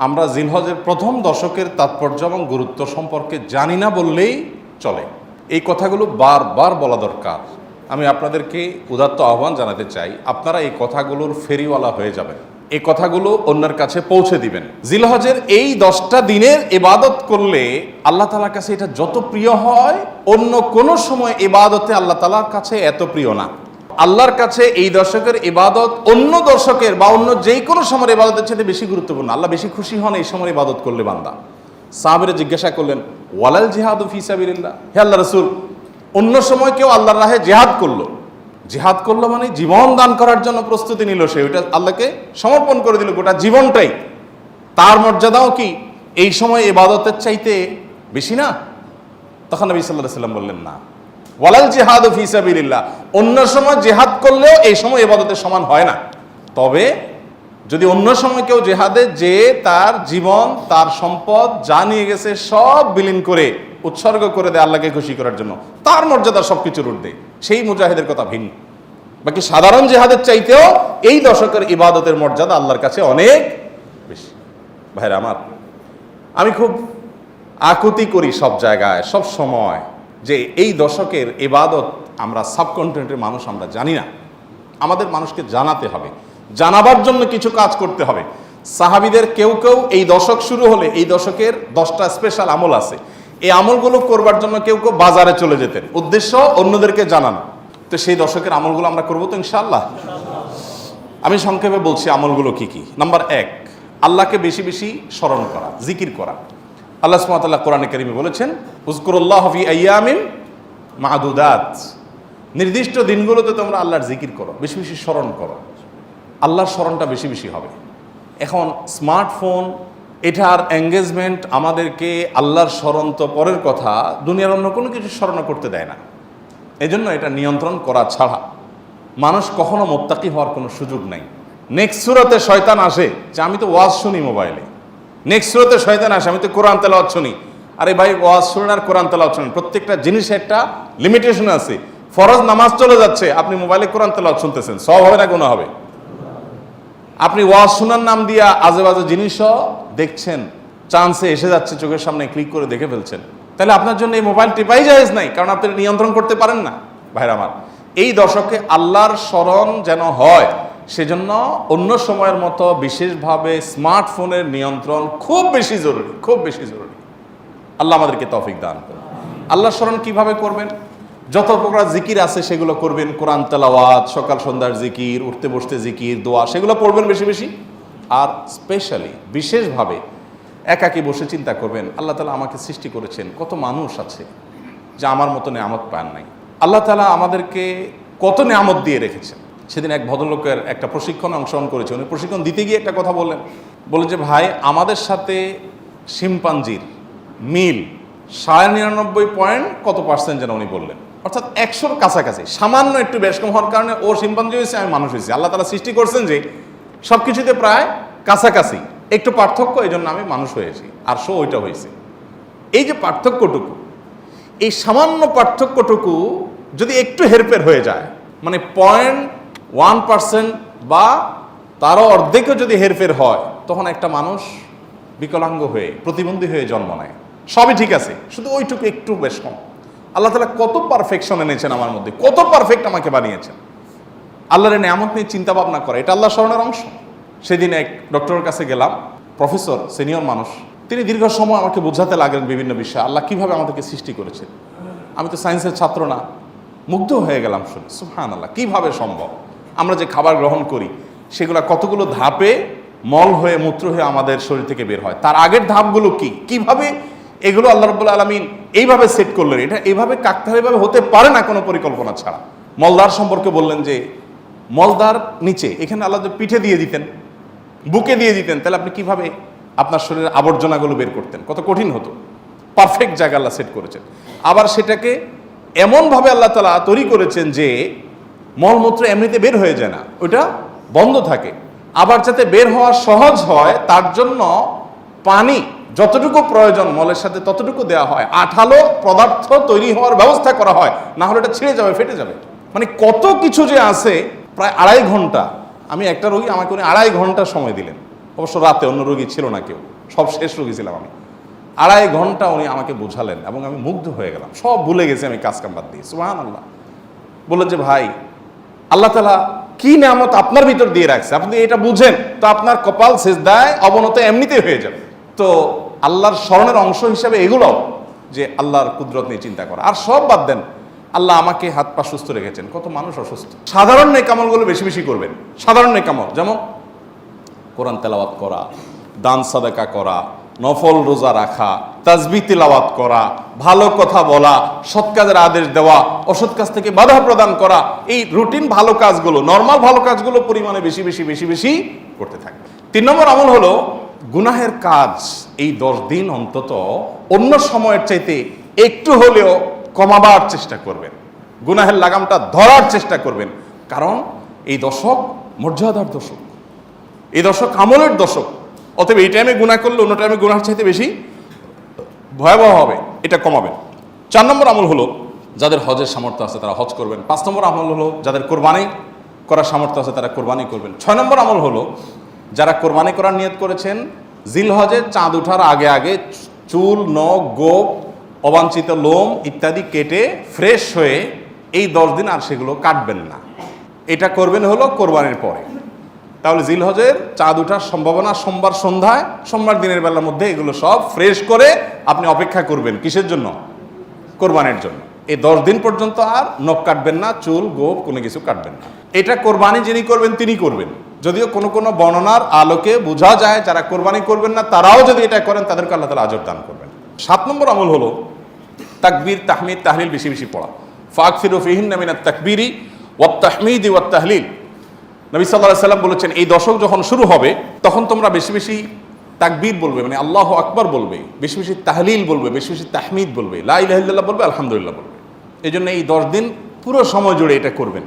আমরা জিলহজের প্রথম দশকের তাৎপর্য এবং গুরুত্ব সম্পর্কে জানি না বললেই চলে। এই কথাগুলো বারবার বলা দরকার। আমি আপনাদেরকে উদাত্ত আহ্বান জানাতে চাই, আপনারা এই কথাগুলোর ফেরিওয়ালা হয়ে যাবেন, এই কথাগুলো অন্যের কাছে পৌঁছে দিবেন। জিলহজের এই 10টা দিনের ইবাদত করলে আল্লাহ তাআলার কাছে এটা যত প্রিয় হয়, অন্য কোনো সময় ইবাদতে আল্লাহ তাআলার কাছে এত প্রিয় না। আল্লাহর কাছে এই দশকের ইবাদত অন্য দশকের বা অন্য যে কোনো সময়ের ইবাদতের চেয়ে বেশি গুরুত্বপূর্ণ। আল্লাহ বেশি খুশি হন এই সময় ইবাদত করলে বান্দা। সাহাবীরা জিজ্ঞাসা করলেন, ওয়ালাল জিহাদু ফি সাবিলিল্লাহ, হে আল্লাহ রাসূল, অন্য সময় কেউ আল্লাহর রাহে জিহাদ করলো, জিহাদ করলো মানে জীবন দান করার জন্য প্রস্তুতি নিল, সে ওইটা আল্লাহকে সমর্পণ করে দিল গোটা জীবনটাই, তার মর্যাদাও কি এই সময় ইবাদতের চাইতে বেশি না? তখন নবী সাল্লাল্লাহু আলাইহি ওয়াসাল্লাম বললেন, না, ওয়ালাল জিহাদু ফি সাবিলিল্লাহ, অন্য সময় জিহাদ করলেও এই সময় ইবাদতের সমান হয় না। তবে যদি অন্য সময় কেউ জিহাদে যে তার জীবন তার সম্পদ যা নিয়ে গেছে সব বিলীন করে উৎসর্গ করে দেয় আল্লাহকে খুশি করার জন্য, তার মর্যাদা সবকিছুর ঊর্ধ্বে, সেই মুজাহিদের কথা ভিন্ন। বাকি সাধারণ জিহাদের চাইতেও এই দশকের ইবাদতের মর্যাদা আল্লাহর কাছে অনেক বেশি। ভাইরা আমার, আমি খুব আকুতি করি সব জায়গায় সব সময় যে এই দশকের ইবাদত আমরা সাবকন্টিনেন্টের মানুষ আমরা জানি না। আমাদের মানুষকে জানাতে হবে, জানাবার জন্য কিছু কাজ করতে হবে। সাহাবীদের কেউ কেউ এই দশক শুরু হলে এই দশকের 10টা স্পেশাল আমল আছে, এই আমলগুলো করবার জন্য কেউ কেউ বাজারে চলে যেতেন, উদ্দেশ্য অন্যদেরকে জানানো। তো সেই দশকের আমলগুলো আমরা করবো তো ইনশাআল্লাহ। আমি সংক্ষেপে বলছি আমলগুলো কি কি। নাম্বার 1, আল্লাহকে বেশি বেশি স্মরণ করা, জিকির করা। আল্লাহ সুবহানাহু ওয়া তাআলা কোরআনে কারিমে বলেছেন, উযকুরুল্লাহ ফি আইয়ামিন মা'দুদাত, নির্দিষ্ট দিনগুলোতে তোমরা আল্লাহর জিকির করো, বেশি বেশি স্মরণ করো, আল্লাহর স্মরণটা বেশি বেশি হবে। এখন স্মার্টফোন, এটার এঙ্গেজমেন্ট আমাদেরকে আল্লাহর স্মরণ তো পরের কথা, দুনিয়ার অন্য কোনো কিছু স্মরণ করতে দেয় না। এজন্য এটা নিয়ন্ত্রণ করা ছাড়া মানুষ কখনো মুত্তাকি হওয়ার কোনো সুযোগ নাই। নেক্সট সূরাতে শয়তান আসে যে আমি তো ওয়াজ শুনি মোবাইলে, নেক্সট সূরাতে শয়তান আসে আমি তো কোরআন তেলাওয়াত শুনি। আরে ভাই, ওয়াজ শুনেন আর কোরআন তেলাওয়াত শুনেন, প্রত্যেকটা জিনিসের একটা লিমিটেশন আছে। ফরজ নামাজ চলে যাচ্ছে, আপনি মোবাইলে কোরআন তেলাওয়াত শুনতেছেন, সওয়াব হবে না গুনাহ হবে? আপনি ওয়াজ শোনার নাম দিয়া আজে বাজে জিনিসও দেখছেন, চান্সে এসে যাচ্ছে চোখের সামনে, ক্লিক করে দেখে ফেলছেন, তাহলে আপনার জন্য এই মোবাইল টিপাই জায়েজ নাই, কারণ আপনি নিয়ন্ত্রণ করতে পারেন না। ভাইরা আমার, এই দশকে আল্লাহর স্মরণ যেন হয়, সেজন্য অন্য সময়ের মতো বিশেষভাবে স্মার্টফোনের নিয়ন্ত্রণ খুব বেশি জরুরি, খুব বেশি জরুরি। আল্লাহ আমাদেরকে তৌফিক দান করুন। আল্লাহর স্মরণ কিভাবে করবেন? যত প্রকার জিকির আছে সেগুলো করবেন, কোরআন তেলাওয়াত, সকাল সন্ধ্যার জিকির, উঠতে বসতে জিকির, দোয়া, সেগুলো পড়বেন বেশি বেশি। আর স্পেশালি বিশেষভাবে একাকী বসে চিন্তা করবেন, আল্লাহ তাআলা আমাকে সৃষ্টি করেছেন, কত মানুষ আছে যা আমার মতো নেয়ামত পান নাই, আল্লাহ তাআলা আমাদেরকে কত নেয়ামত দিয়ে রেখেছেন। সেদিন এক ভদ্রলোকের একটা প্রশিক্ষণে অংশগ্রহণ করেছে, উনি প্রশিক্ষণ দিতে গিয়ে একটা কথা বললেন যে ভাই, আমাদের সাথে শিম্পাঞ্জির মিল 99.9 কত পার্সেন্ট যেন উনি বললেন, অর্থাৎ 100-র কাছাকাছি, সামান্য একটু বেশ কম হওয়ার কারণে ও শিম্পাঞ্জি হয়েছে, আমি মানুষ হয়েছি। আল্লাহ তাআলা সৃষ্টি করছেন যে সব কিছুতে প্রায় কাছাকাছি, একটু পার্থক্য, এই জন্য আমি মানুষ হয়েছি আর সো ওইটা হয়েছে। এই যে পার্থক্যটুকু, এই সামান্য পার্থক্যটুকু যদি একটু হেরফের হয়ে যায়, মানে 0.1% বা তারও অর্ধেকও যদি হেরফের হয়, তখন একটা মানুষ বিকলাঙ্গ হয়ে, প্রতিবন্ধী হয়ে জন্ম নেয়। সবই ঠিক আছে, শুধু ওইটুকু একটু বেশ কম। আল্লাহ তাআলা কত পারফেকশন এনেছেন আমার মধ্যে, কত পারফেক্ট আমাকে বানিয়েছেন। আল্লাহর নেয়ামত নিয়ে চিন্তা ভাবনা করে, এটা আল্লাহ স্মরণের অংশ। সেদিন এক ডক্টরের কাছে গেলাম, প্রফেসর, সিনিয়র মানুষ, তিনি দীর্ঘ সময় আমাকে বোঝাতে লাগলেন বিভিন্ন বিষয়, আল্লাহ কিভাবে আমাদেরকে সৃষ্টি করেছেন। আমি তো সায়েন্সের ছাত্র না, মুগ্ধ হয়ে গেলাম শুনে, সুবহানাল্লাহ, কিভাবে সম্ভব? আমরা যে খাবার গ্রহণ করি সেগুলো কতগুলো ধাপে মল হয়ে, মূত্র হয়ে আমাদের শরীর থেকে বের হয়, তার আগের ধাপগুলো কি, কিভাবে এগুলো আল্লাহ রাব্বুল আলামিন এইভাবে সেট করলেন। এটা এইভাবে কাকতালীয়ভাবে হতে পারে না কোনো পরিকল্পনা ছাড়া। মলদার সম্পর্কে বললেন যে মলদার নিচে, এখানে আল্লাহ পিঠে দিয়ে দিতেন, বুকে দিয়ে দিতেন, তাহলে আপনি কিভাবে আপনার শরীরের আবর্জনাগুলো বের করতেন? কত কঠিন হতো। পারফেক্ট জায়গা আল্লাহ সেট করেছেন। আবার সেটাকে এমনভাবে আল্লাহ তাআলা তৈরি করেছেন যে মলমূত্র এমনিতে বের হয়ে যায় না, ওটা বন্ধ থাকে। আবার যাতে বের হওয়া সহজ হয় তার জন্য পানি যতটুকু প্রয়োজন মলের সাথে ততটুকু দেওয়া হয়, আঠালো পদার্থ তৈরি হওয়ার ব্যবস্থা করা হয়, না হলে এটা ছিঁড়ে যাবে, ফেটে যাবে। মানে কত কিছু যে আছে। প্রায় 2.5 ঘন্টা, আমি একটা রোগী, আমাকে উনি 2.5 ঘন্টা সময় দিলেন। অবশ্য রাতে অন্য রোগী ছিল না কেউ, সব শেষ রোগী ছিলাম আমি। 2.5 ঘন্টা উনি আমাকে বোঝালেন এবং আমি মুগ্ধ হয়ে গেলাম, সব ভুলে গেছি আমি কাজ কাম বাদ দিয়ে। সুবহানাল্লাহ। বললেন যে ভাই, আল্লাহ তাআলা কি নিয়ামত আপনার ভিতর দিয়ে রাখছে, আপনি এটা বুঝেন তো আপনার কপাল সিজদায় অবনত এমনিতেই হয়ে যাবে। তো আল্লাহর স্মরণের অংশ হিসাবে এগুলো, যে আল্লাহর কুদরত নিয়ে চিন্তা করা। আর সব বাদ দেন, আল্লাহ আমাকে হাত পা সুস্থ রেখেছেন, কত মানুষ অসুস্থ। সাধারণ নেকামলগুলো বেশি বেশি করবেন। সাধারণ নেকামল যেমন কোরআন তেলাওয়াত করা, দান সাদাকা করা, নফল রোজা রাখা, তাসবিহ তিলাওয়াত করা, ভালো কথা বলা, সৎ কাজের আদেশ দেওয়া, অসৎ কাজ থেকে বাধা প্রদান করা, এই রুটিন ভালো কাজগুলো, নর্মাল ভালো কাজগুলো পরিমাণে বেশি বেশি বেশি বেশি করতে থাকবে। 3 নম্বর আমল হলো গুনাহের কাজ এই 10 দিন অন্তত অন্য সময়ের চাইতে একটু হলেও কমাবার চেষ্টা করবেন, গুনাহের লাগামটা ধরার চেষ্টা করবেন। কারণ এই দশক মর্যাদার দশক, এই দশক আমলের দশক। অতএব এই টাইমে গুনাহ করলে অন্য টাইমে গুনাহের চাইতে বেশি ভয়াবহ হবে, এটা কমাবেন। 4 নম্বর আমল হলো যাদের হজের সামর্থ্য আছে তারা হজ করবেন। 5 নম্বর আমল হলো যাদের কোরবানি করার সামর্থ্য আছে তারা কোরবানি করবেন। 6 নম্বর আমল হলো যারা কোরবানি করার নিয়ত করেছেন জিলহজের চাঁদ ওঠার আগে আগে চুল, নখ, গোপ, অবাঞ্ছিত লোম ইত্যাদি কেটে ফ্রেশ হয়ে এই 10 দিন আর সেগুলো কাটবেন না। এটা করবেন হলো কোরবানির পরে। তাহলে জিলহজের চাঁদ ওঠার সম্ভাবনা সোমবার সন্ধ্যায়, সোমবার দিনের বেলার মধ্যে এগুলো সব ফ্রেশ করে আপনি অপেক্ষা করবেন কিসের জন্য? কোরবানির জন্য। এই 10 দিন পর্যন্ত আর নখ কাটবেন না, চুল, গোপ কোনো কিছু কাটবেন না। এটা কোরবানি যিনি করবেন তিনি করবেন। যদিও কোনো কোনো বর্ণনার আলোকে বোঝা যায় যারা কোরবানি করবেন না তারাও যদি এটা করেন তাদেরকে আল্লাহ তাআলা আজর দান করবেন। 7 নম্বর আমল হলো তাকবীর, তাহমিদ, তাহলিল বেশি বেশি পড়া। ফাকফিরু ফিহিন্না মিনাত তাকবীরি ওয়াত তাহমিদি ওয়াত তাহলিল। নবী সাল্লাল্লাহু আলাইহি সাল্লাম বলেছেন এই দশক যখন শুরু হবে তখন তোমরা বেশি বেশি তাকবীর বলবে, মানে আল্লাহু আকবার বলবে, বেশি বেশি তাহলিল বলবে, বেশি বেশি তাহমিদ বলবে, লা ইলাহা ইল্লাল্লাহ বলবে, আলহামদুলিল্লাহ বলবে। এই জন্য এই 10 দিন পুরো সময় জুড়ে এটা করবেন।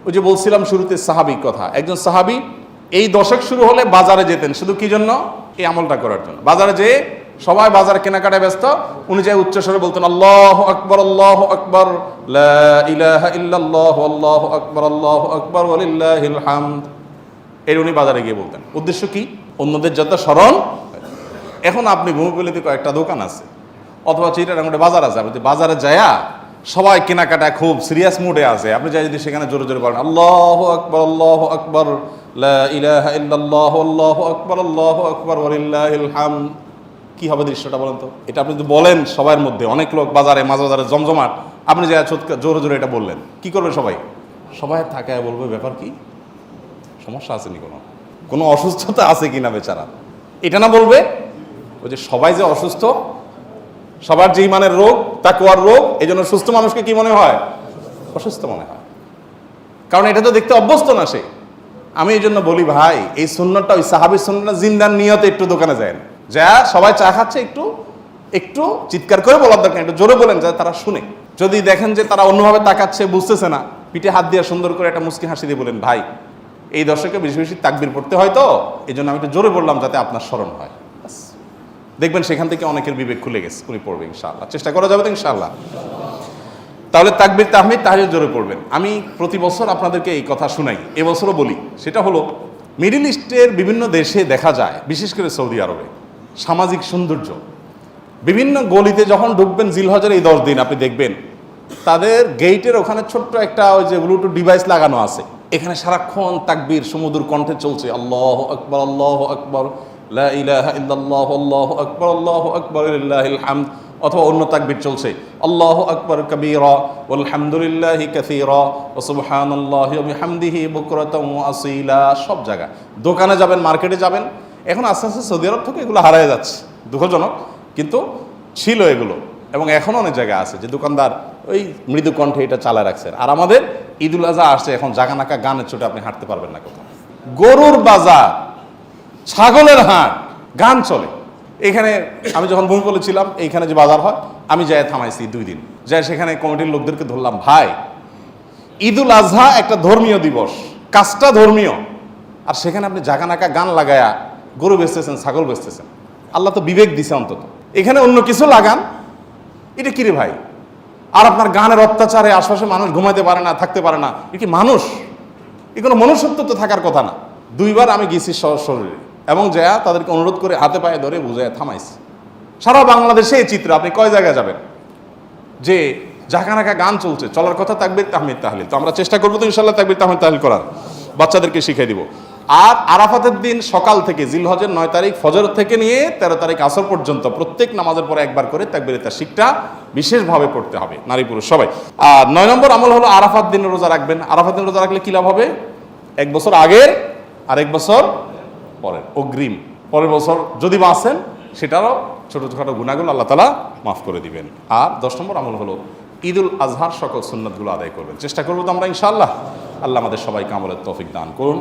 ওই যে বলছিলাম শুরুতে সাহাবীর কথা, একজন সাহাবী এই দশক শুরু হলে বাজারে যেতেন শুধু কি জন্য? এই আমলটা করার জন্য। বাজারে যেয়ে সবাই বাজার কেনাকাটায় ব্যস্ত, উনি যাই উচ্চস্বরে বলতেন আল্লাহু আকবার, আল্লাহু আকবার, লা ইলাহা ইল্লাল্লাহু, আল্লাহু আকবার, আল্লাহু আকবার, ওয়ালিল্লাহিল হামদ। এর উনি বাজারে গিয়ে বলতেন। উদ্দেশ্য কি? অন্যদের যাতে স্মরণ। এখন আপনি ভূমিপল্লীতে কয়েকটা দোকান আছে অথবা চিটাগাংয়ে বাজার আছে, আপনি বাজারে যায়া সবাই কেনাকাটায় খুব সিরিয়াস মুডে আছে, আপনি যাই যদি সেখানে জোরে জোরে বলেন আল্লাহু আকবার, আল্লাহু আকবার, লা ইলাহা ইল্লাল্লাহু, আল্লাহু আকবার, আল্লাহু আকবার, ওয়ালিল্লাহিল হামদ, কি হবে দৃশ্যটা বলেন তো? এটা আপনি যদি বলেন সবার মধ্যে, অনেক লোক বাজারে, মাঝ বাজারে জমজমাট, আপনি যা জোরে জোরে এটা বললেন, কি করবে সবাই? সবাই তাকায় বলবে ব্যাপার কি, সমস্যা আছে নি, কোনো অসুস্থতা আছে কিনা বেচারা। এটা না বলবে ওই যে সবাই যে অসুস্থ, সবার যে ইমানের রোগ, তাকওয়ার রোগ, এই জন্য সুস্থ মানুষকে কি মনে হয়? অসুস্থ মনে হয়। কারণ এটা তো দেখতে অভ্যস্ত না সে। আমি এই জন্য বলি ভাই, এই সুন্নতটা ওই সাহাবীর সুন্নতটা জিন্দার নিয়তে একটু দোকানে যায়, যা সবাই চা খাচ্ছে একটু একটু চিৎকার করে বলার দরকার, একটু জোরে বলেন যাতে তারা শুনে। যদি দেখেন যে তারা অন্যভাবে তাকাচ্ছে, বুঝতেছে না, পিঠে হাত দিয়ে সুন্দর করে একটা মুচকি হাসি দিয়ে বলেন ভাই এই দশকে বেশি বেশি তাকবীর পড়তে হয় তো এই জন্য আমি একটু জোরে বললাম যাতে আপনার স্মরণ হয়। দেখবেন সেখান থেকে অনেকের বিবেক খুলে গেছে, উনি পড়বে ইনশাআল্লাহ। চেষ্টা করা যাবে তো ইনশাআল্লাহ। তাহলে তাকবীর, তাহমিদ, তাহলিল জোরে পড়বেন। আমি প্রতি বছর আপনাদেরকে এই কথা শুনাই, এবছরও বলি। সেটা হলো মিডল ইস্টের বিভিন্ন দেশে দেখা যায়, বিশেষ করে সৌদি আরবে, সামাজিক সৌন্দর্য। বিভিন্ন গলিতে যখন ঢুকবেন জিলহজের এই 10 দিন আপনি দেখবেন তাদের গেইটের ওখানে ছোট্ট একটা ওই যে ব্লুটুথ ডিভাইস লাগানো আছে, এখানে সারাক্ষণ তাকবীর সমুদ্র কণ্ঠে চলছে, আল্লাহু আকবার, আল্লাহু আকবার, লা ইলাহা ইল্লাল্লাহু, আল্লাহু আকবার, আল্লাহু আকবার, লিল্লাহিল হামদ। অথবা অন্য তাকবীর চলছে, আল্লাহু আকবার কাবীরা ওয়ালহামদুলিল্লাহি কাসীরা ওয়া সুবহানাল্লাহি ওয়া বিহামদিহি বুকরাতাও ওয়া আসীলা। সব জায়গায় দোকানে যাবেন, মার্কেটে যাবেন, এখন আস্তে আস্তে সৌদি আরব থেকে এগুলো হারিয়ে যাচ্ছে, দুঃখজনক, কিন্তু ছিল এগুলো। এবং এখনও অনেক জায়গায় আছে যে দোকানদার ওই মৃদু কণ্ঠে এটা চালায় রাখছেন। আর আমাদের ঈদুল আজহা আসছে, এখন জাগানাকা গানের চোটে আপনি হাঁটতে পারবেন না কোথাও। গরুর বাজার, ছাগলের হাট, গান চলে। এখানে আমি যখন ভূমিপল্লী ছিলাম, এইখানে যে বাজার হয়, আমি যাই থামাইছি 2 দিন, যাই সেখানে কমিটির লোকদেরকে ধরলাম, ভাই ঈদুল আজহা একটা ধর্মীয় দিবস, কাজটা ধর্মীয়, আর সেখানে আপনি জাগানাকা গান লাগায়া গরু বেচতেছেন, ছাগল বেচতেছেন। আল্লাহ তো বিবেক দিছে অন্তত, এখানে অন্য কিছু লাগান, এটা কিরে ভাই? আর আপনার গানের অত্যাচারে আশপাশে মানুষ ঘুমাইতে পারে না, থাকতে পারে না, এ কি মানুষ? এ কোনো মনুষ্যত্ব তো থাকার কথা না। 2বার আমি গেছি শরীরে, এবং যা তাদেরকে অনুরোধ করে হাতে পায়ে ধরে বুঝায় থামাইছে। সারা বাংলাদেশে এই চিত্র, আপনি কয় জায়গায় যাবেন যে জাকানাকা গান চলছে, চলার কথা তাকবীর তাহমিদ তাহলিল। তো আমরা চেষ্টা করবো তো ইনশাল্লাহ তাকবীর তাহমিদ তাহলিল করার, বাচ্চাদেরকে শিখিয়ে দিব। আর আরাফাতের দিন সকাল থেকে, জিলহজের 9 তারিখ ফজর থেকে নিয়ে 13 তারিখ আসর পর্যন্ত প্রত্যেক নামাজের পরে একবার করে তাকবীরে তাশরিকটা বিশেষভাবে পড়তে হবে, নারী পুরুষ সবাই। আর 9 নম্বর আমল হলো আরাফাত দিনে রোজা রাখবেন। আরাফাত দিনে রোজা রাখলে কি লাভ হবে? 1 বছর আগের আর 1 বছর পরের অগ্রিম, পরের বছর যদি বাঁচেন সেটারও ছোটোখাটো গুনাহগুলো আল্লাহ তাআলা মাফ করে দিবেন। আর 10 নম্বর আমল হলো ঈদুল আজহার সকল সুন্নতগুলো আদায় করবেন। চেষ্টা করবো তো আমরা ইনশাআল্লাহ। আল্লাহ আমাদের সবাইকে আমলের তৌফিক দান করুন।